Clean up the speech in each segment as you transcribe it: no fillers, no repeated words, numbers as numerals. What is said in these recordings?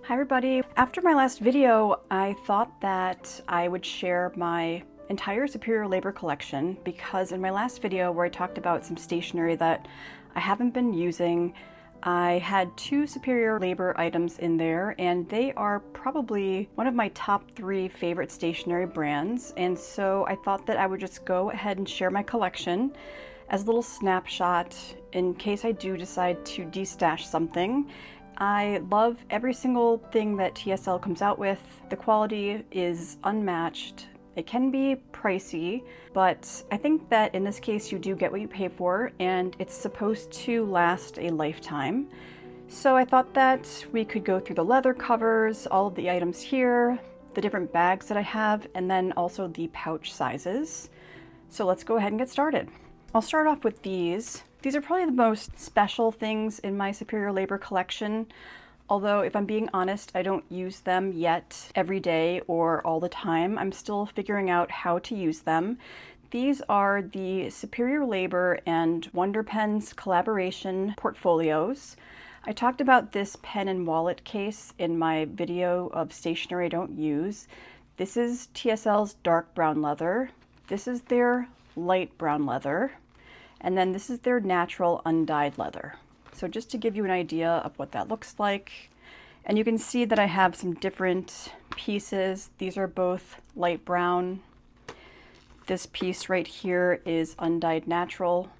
Hi everybody. After my last video, I thought that I would share my entire superior labor collection because in my last video where I talked about some stationery that I haven't been using, I had 2 superior labor items in there and they are probably one of my top 3 favorite stationery brands, and so I thought that I would just go ahead and share my collection as a little snapshot in case I do decide to destash something. I love every single thing that TSL comes out with. The quality is unmatched. It can be pricey, but I think that in this case you do get what you pay for, and it's supposed to last a lifetime. So I thought that we could go through the leather covers, all of the items here, the different bags that I have, and then also the pouch sizes. So let's go ahead and get started. I'll start off with these. These are probably the most special things in my superior labor collection, although if I'm being honest, I don't use them yet every day or all the time. I'm still figuring out how to use them. These are the Superior Labor and Wonder Pens collaboration portfolios. I talked about this pen and wallet case in my video of stationery I don't use. This is TSL's dark brown leather. This is their light brown leather. And then this is their natural undyed leather. So just to give you an idea of what that looks like. And you can see that I have some different pieces. These are both light brown. This piece right here is undyed natural.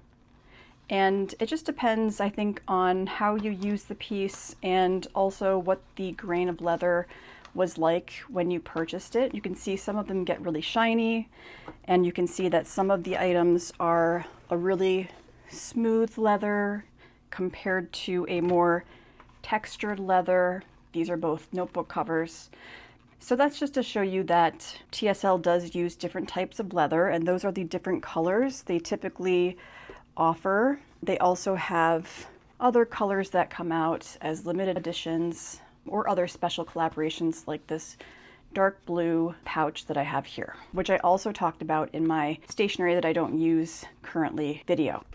And it just depends, I think, on how you use the piece and also what the grain of leather was like when you purchased it. You can see some of them get really shiny, and you can see that some of the items are a really smooth leather compared to a more textured leather. These are both notebook covers. So that's just to show you that TSL does use different types of leather, and those are the different colors they typically offer. They also have other colors that come out as limited editions or other special collaborations like this dark blue pouch that I have here, which I also talked about in my stationery that I don't use currently video.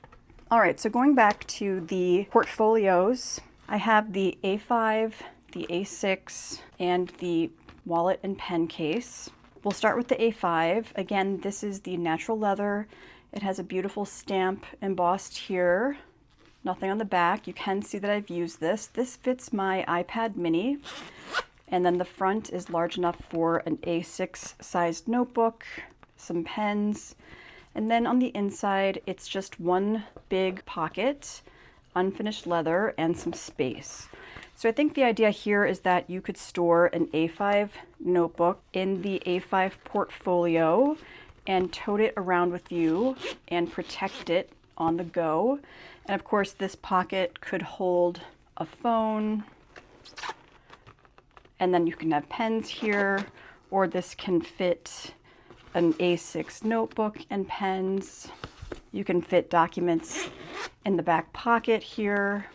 All right, so going back to the portfolios, I have the A5, the A6, and the wallet and pen case. We'll start with the A5. Again, this is the natural leather. It has a beautiful stamp embossed here. Nothing on the back. You can see that I've used this. This fits my iPad mini. And then the front is large enough for an A6 sized notebook, some pens. And then on the inside, it's just one big pocket, unfinished leather, and some space. So I think the idea here is that you could store an A5 notebook in the A5 portfolio and tote it around with you and protect it on the go. And of course, this pocket could hold a phone, and then you can have pens here, or this can fit an A6 notebook and pens. You can fit documents in the back pocket here.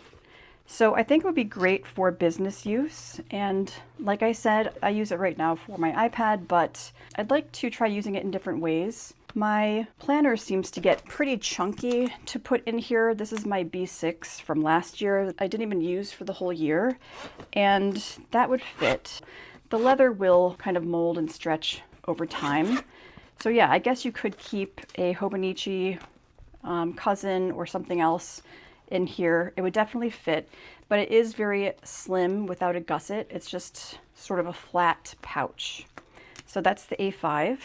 So I think it would be great for business use. And like I said, I use it right now for my iPad, but I'd like to try using it in different ways. My planner seems to get pretty chunky to put in here. This is my B6 from last year. I didn't even use for the whole year, and that would fit. The leather will kind of mold and stretch over time. So yeah, I guess you could keep a Hobonichi cousin or something else in here. It would definitely fit, but it is very slim without a gusset. It's just sort of a flat pouch. So that's the A5.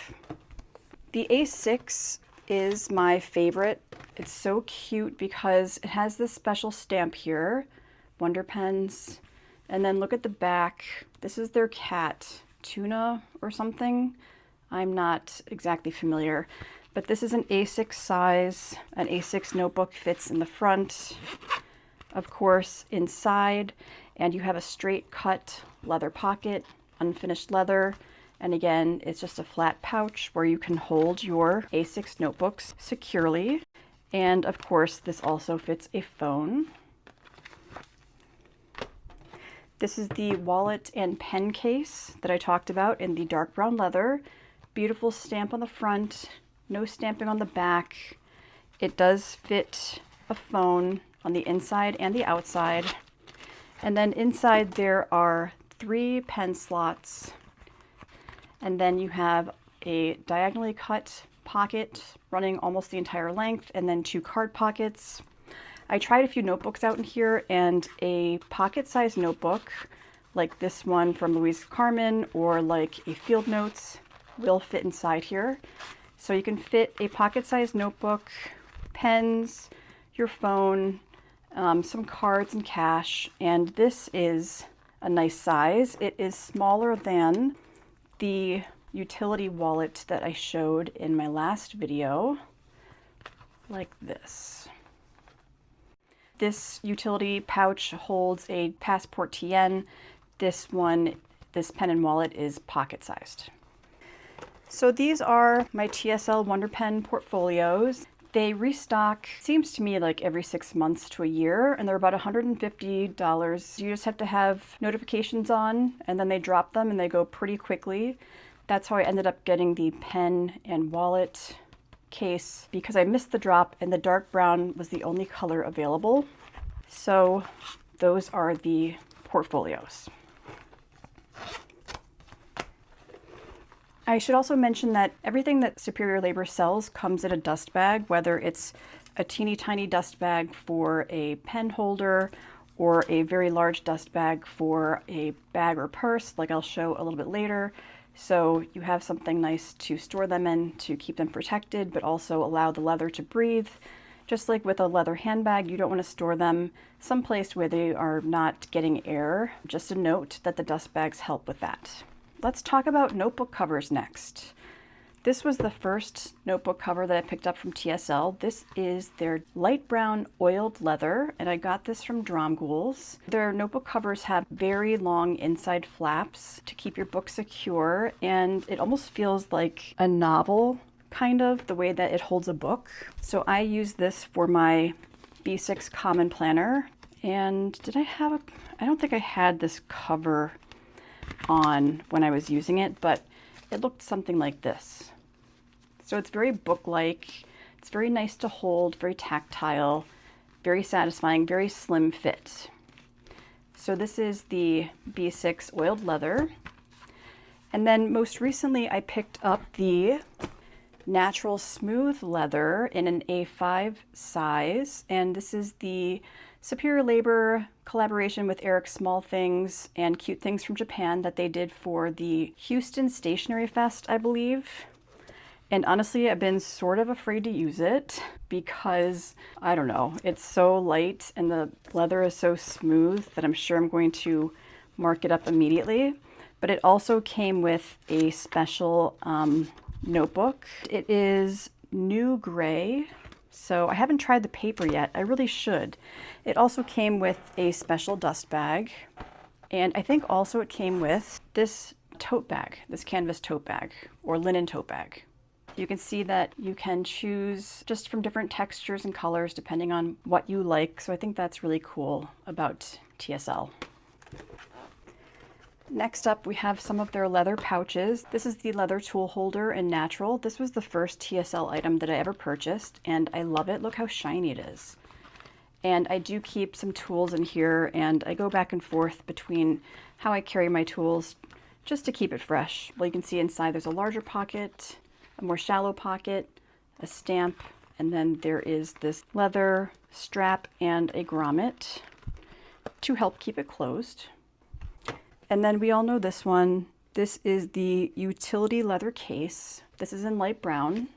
The A6 is my favorite. It's so cute because it has this special stamp here, Wonder Pens. And then look at the back. This is their cat, Tuna or something. I'm not exactly familiar, but this is an A6 size. An A6 notebook fits in the front, of course, inside, and you have a straight cut leather pocket, unfinished leather. And again, it's just a flat pouch where you can hold your A6 notebooks securely. And of course, this also fits a phone. This is the wallet and pen case that I talked about in the dark brown leather. Beautiful stamp on the front, no stamping on the back. It does fit a phone on the inside and the outside. And then inside there are 3 pen slots, and then you have a diagonally cut pocket running almost the entire length, and then 2 card pockets. I tried a few notebooks out in here, and a pocket-sized notebook like this one from Louise Carmen or like a Field Notes will fit inside here. So you can fit a pocket-sized notebook, pens, your phone, some cards and cash, and this is a nice size. It is smaller than the utility wallet that I showed in my last video, like this. This utility pouch holds a Passport TN. This pen and wallet is pocket-sized. So these are my TSL Wonder Pen portfolios. They restock, seems to me, like every 6 months to a year, and they're about $150. You just have to have notifications on, and then they drop them and they go pretty quickly. That's how I ended up getting the pen and wallet case, because I missed the drop and the dark brown was the only color available. So those are the portfolios. I should also mention that everything that Superior Labor sells comes in a dust bag, whether it's a teeny tiny dust bag for a pen holder or a very large dust bag for a bag or purse, like I'll show a little bit later. So you have something nice to store them in to keep them protected, but also allow the leather to breathe. Just like with a leather handbag, you don't want to store them someplace where they are not getting air. Just a note that the dust bags help with that. Let's talk about notebook covers next. This was the first notebook cover that I picked up from TSL. This is their light brown oiled leather, and I got this from Dromgools. Their notebook covers have very long inside flaps to keep your book secure, and it almost feels like a novel, kind of, the way that it holds a book. So I use this for my B6 Common Planner, and I don't think I had this cover on when I was using it, but it looked something like this. So it's very book-like, it's very nice to hold, very tactile, very satisfying, very slim fit. So this is the B6 oiled leather. And then most recently I picked up the natural smooth leather in an A5 size, and this is the Superior Labor collaboration with Eric Small Things and Cute Things from Japan that they did for the Houston Stationery Fest, I believe. And honestly, I've been sort of afraid to use it because, I don't know, it's so light and the leather is so smooth that I'm sure I'm going to mark it up immediately. But it also came with a special notebook. It is new gray. So I haven't tried the paper yet. I really should. It also came with a special dust bag. And I think also it came with this tote bag, this canvas tote bag or linen tote bag. You can see that you can choose just from different textures and colors depending on what you like. So I think that's really cool about TSL. Next up, we have some of their leather pouches. This is the leather tool holder in natural. This was the first TSL item that I ever purchased, and I love it. Look how shiny it is. And I do keep some tools in here, and I go back and forth between how I carry my tools just to keep it fresh. Well, you can see inside there's a larger pocket, a more shallow pocket, a stamp, and then there is this leather strap and a grommet to help keep it closed. And then we all know this one. This is the utility leather case. This is in light brown.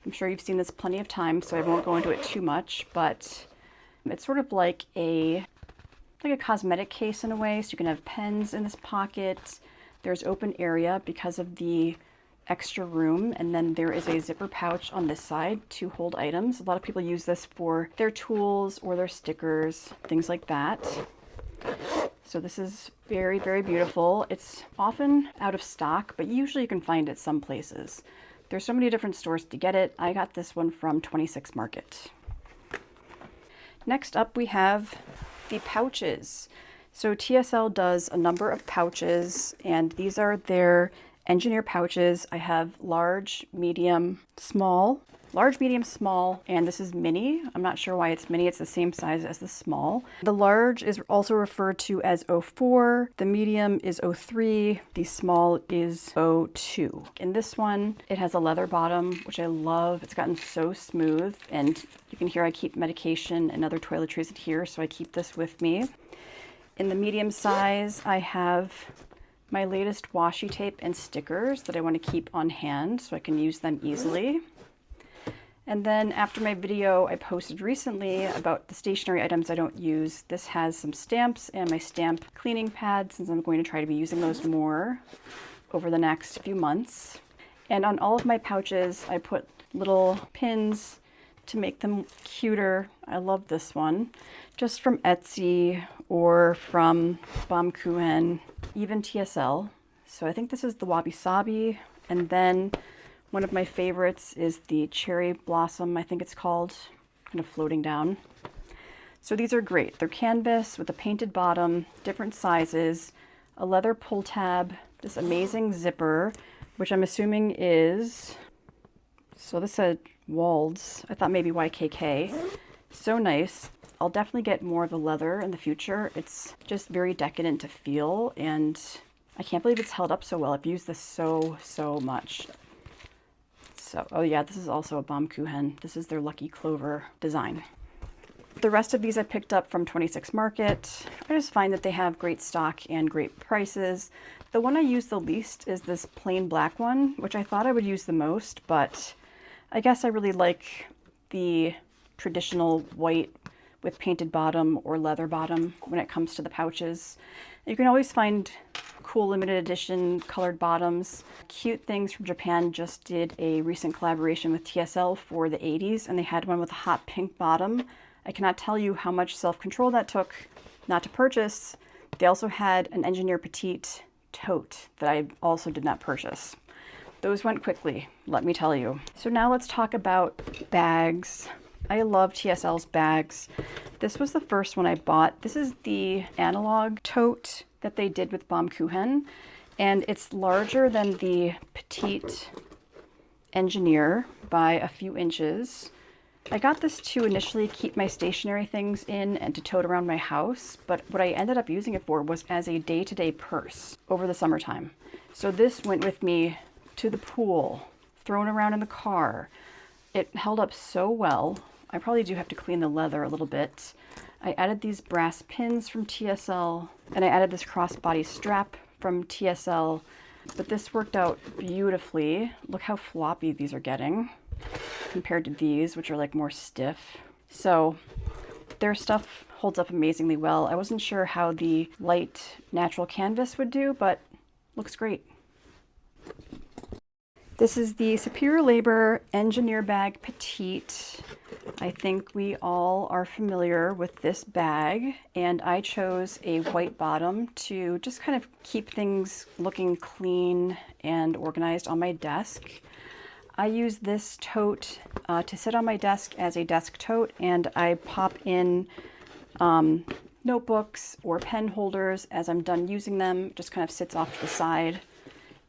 I'm sure you've seen this plenty of times, so I won't go into it too much, but it's sort of like a cosmetic case in a way. So you can have pens in this pocket. There's open area because of the extra room, and then there is a zipper pouch on this side to hold items. A lot of people use this for their tools or their stickers, things like that. So this is very, very beautiful. It's often out of stock, but usually you can find it some places. There's so many different stores to get it. I got this one from 26 Market. Next up, we have the pouches. So TSL does a number of pouches, and these are their engineer pouches. I have large, medium, small. large, medium, small, and this is mini. I'm not sure why it's mini. It's the same size as the small. The large is also referred to as 04. The medium is 03. The small is 02. In this one, it has a leather bottom, which I love. It's gotten so smooth, and you can hear I keep medication and other toiletries in here, so I keep this with me. In the medium size, I have my latest washi tape and stickers that I want to keep on hand so I can use them easily. And then after my video I posted recently about the stationery items I don't use, this has some stamps and my stamp cleaning pad, since I'm going to try to be using those more over the next few months. And on all of my pouches I put little pins to make them cuter. I love this one, just from Etsy or from Baum, Kuchen, even TSL. So I think this is the Wabi Sabi, and then one of my favorites is the Cherry Blossom, I think it's called, kind of floating down. So these are great. They're canvas with a painted bottom, different sizes, a leather pull tab, this amazing zipper, which I'm assuming is, so this said Walds. I thought maybe YKK. So nice. I'll definitely get more of the leather in the future. It's just very decadent to feel, and I can't believe it's held up so well. I've used this so much. So, oh yeah, this is also a Baum Kuchen. This is their Lucky Clover design. The rest of these I picked up from 26 Market. I just find that they have great stock and great prices. The one I use the least is this plain black one, which I thought I would use the most, but I guess I really like the traditional white with painted bottom or leather bottom when it comes to the pouches. You can always find cool limited edition colored bottoms. Cute Things from Japan just did a recent collaboration with TSL for the 80s, and they had one with a hot pink bottom. I cannot tell you how much self-control that took not to purchase. They also had an Engineer Petite tote that I also did not purchase. Those went quickly, let me tell you. So now let's talk about bags. I love TSL's bags. This was the first one I bought. This is the Analogue tote that they did with Baum Kuchen, and it's larger than the Petite Engineer by a few inches. I got this to initially keep my stationery things in and to tote around my house, but what I ended up using it for was as a day-to-day purse over the summertime. So this went with me to the pool, thrown around in the car. It held up so well. I probably do have to clean the leather a little bit. I added these brass pins from TSL, and I added this crossbody strap from TSL, but this worked out beautifully. Look how floppy these are getting compared to these, which are like more stiff. So their stuff holds up amazingly well. I wasn't sure how the light natural canvas would do, but looks great. This is the Superior Labor Engineer Bag Petite. I think we all are familiar with this bag, and I chose a white bottom to just kind of keep things looking clean and organized on my desk. I use this tote to sit on my desk as a desk tote, and I pop in notebooks or pen holders as I'm done using them. It just kind of sits off to the side.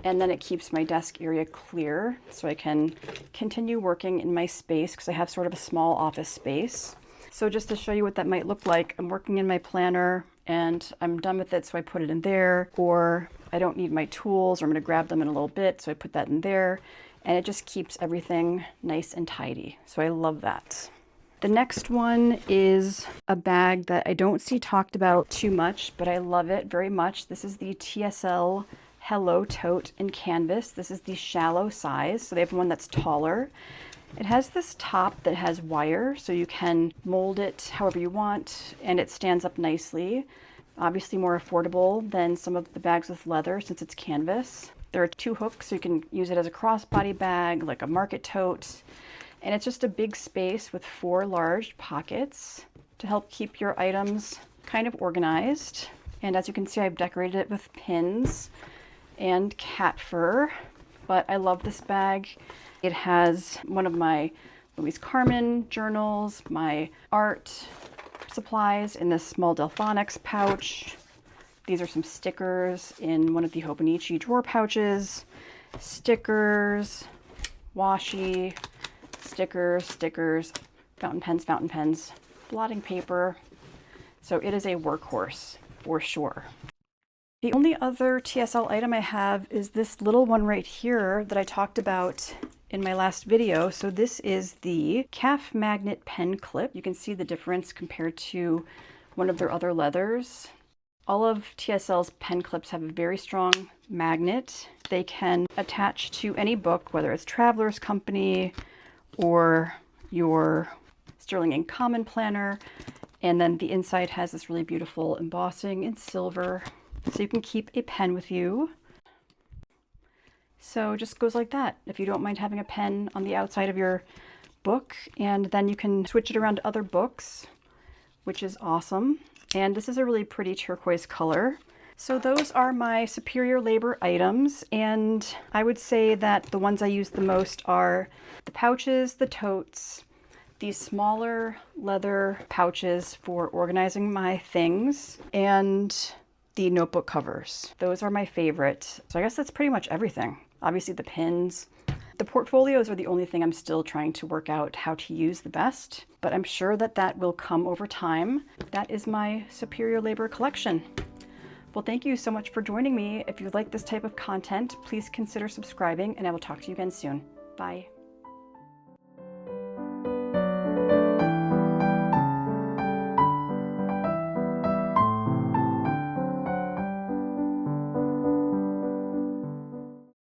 And then it keeps my desk area clear so I can continue working in my space, because I have sort of a small office space. So just to show you what that might look like, I'm working in my planner and I'm done with it, so I put it in there, or I don't need my tools, or I'm going to grab them in a little bit, so I put that in there, and it just keeps everything nice and tidy. So I love that. The next one is a bag that I don't see talked about too much, but I love it very much. This is the TSL Hello Tote in canvas. This is the shallow size, so they have one that's taller. It has this top that has wire, so you can mold it however you want, and it stands up nicely. Obviously more affordable than some of the bags with leather since it's canvas. There are 2 hooks, so you can use it as a crossbody bag, like a market tote. And it's just a big space with 4 large pockets to help keep your items kind of organized. And as you can see, I've decorated it with pins and cat fur, but I love this bag. It has one of my Louise Carmen journals, my art supplies in this small Delphonics pouch. These are some stickers in one of the Hobonichi drawer pouches, stickers, washi, stickers, fountain pens, blotting paper. So it is a workhorse for sure. The only other TSL item I have is this little one right here that I talked about in my last video. So this is the calf magnet pen clip. You can see the difference compared to one of their other leathers. All of TSL's pen clips have a very strong magnet. They can attach to any book, whether it's Traveler's Company or your Sterling Ink Common Planner. And then the inside has this really beautiful embossing in silver, so you can keep a pen with you. So it just goes like that. If you don't mind having a pen on the outside of your book, and then you can switch it around to other books, which is awesome. And this is a really pretty turquoise color. So those are my superior labor items, and I would say that the ones I use the most are the pouches, the totes, these smaller leather pouches for organizing my things, and the notebook covers. Those are my favorite. So I guess that's pretty much everything. Obviously the pins. The portfolios are the only thing I'm still trying to work out how to use the best, but I'm sure that that will come over time. That is my superior labor collection. Well, thank you so much for joining me. If you like this type of content, please consider subscribing, and I will talk to you again soon. Bye.